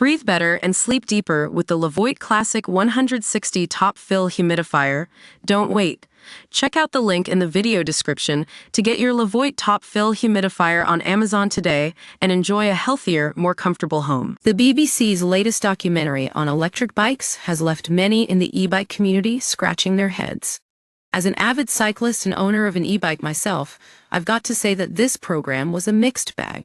Breathe better and sleep deeper with the Levoit Classic 160 Top Fill Humidifier. Don't wait. Check out the link in the video description to get your Levoit Top Fill Humidifier on Amazon today and enjoy a healthier, more comfortable home. The BBC's latest documentary on electric bikes has left many in the e-bike community scratching their heads. As an avid cyclist and owner of an e-bike myself, I've got to say that this program was a mixed bag.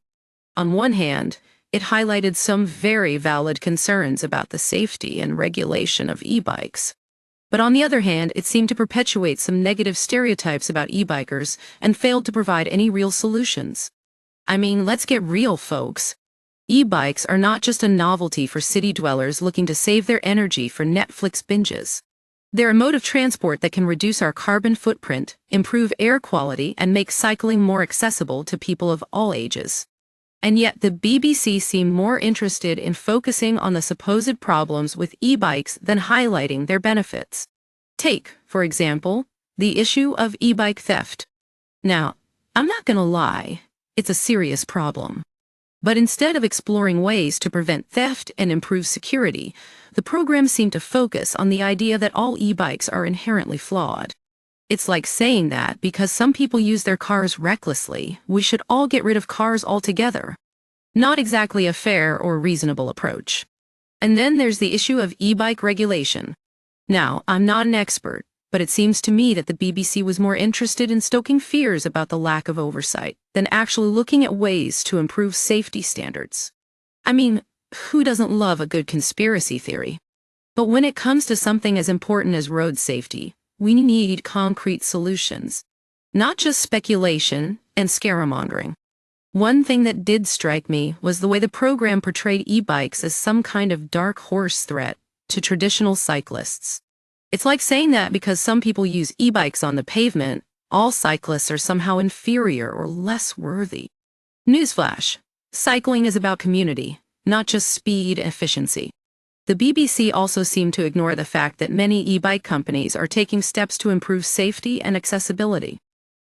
On one hand, it highlighted some very valid concerns about the safety and regulation of e-bikes. But on the other hand, it seemed to perpetuate some negative stereotypes about e-bikers and failed to provide any real solutions. I mean, let's get real, folks. E-bikes are not just a novelty for city dwellers looking to save their energy for Netflix binges. They're a mode of transport that can reduce our carbon footprint, improve air quality, and make cycling more accessible to people of all ages. And yet the BBC seemed more interested in focusing on the supposed problems with e-bikes than highlighting their benefits. Take, for example, the issue of e-bike theft. Now, I'm not gonna lie, it's a serious problem. But instead of exploring ways to prevent theft and improve security, the program seemed to focus on the idea that all e-bikes are inherently flawed. It's like saying that because some people use their cars recklessly, we should all get rid of cars altogether. Not exactly a fair or reasonable approach. And then there's the issue of e-bike regulation. Now, I'm not an expert, but it seems to me that the BBC was more interested in stoking fears about the lack of oversight than actually looking at ways to improve safety standards. I mean, who doesn't love a good conspiracy theory? But when it comes to something as important as road safety, we need concrete solutions, not just speculation and scaremongering. One thing that did strike me was the way the program portrayed e-bikes as some kind of dark horse threat to traditional cyclists. It's like saying that because some people use e-bikes on the pavement, all cyclists are somehow inferior or less worthy. Newsflash: cycling is about community, not just speed and efficiency. The BBC also seemed to ignore the fact that many e-bike companies are taking steps to improve safety and accessibility.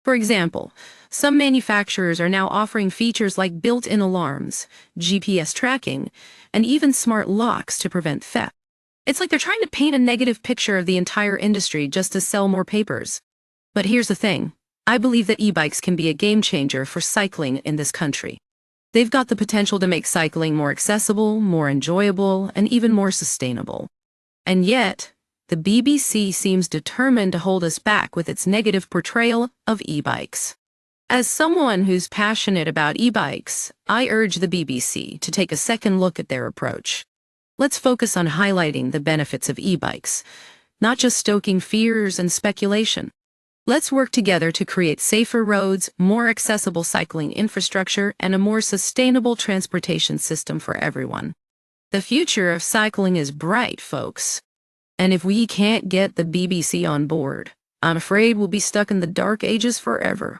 For example, some manufacturers are now offering features like built-in alarms, GPS tracking, and even smart locks to prevent theft. It's like they're trying to paint a negative picture of the entire industry just to sell more papers. But here's the thing. I believe that e-bikes can be a game changer for cycling in this country. They've got the potential to make cycling more accessible, more enjoyable, and even more sustainable. And yet, the BBC seems determined to hold us back with its negative portrayal of e-bikes. As someone who's passionate about e-bikes, I urge the BBC to take a second look at their approach. Let's focus on highlighting the benefits of e-bikes, not just stoking fears and speculation. Let's work together to create safer roads, more accessible cycling infrastructure, and a more sustainable transportation system for everyone. The future of cycling is bright, folks. And if we can't get the BBC on board, I'm afraid we'll be stuck in the dark ages forever.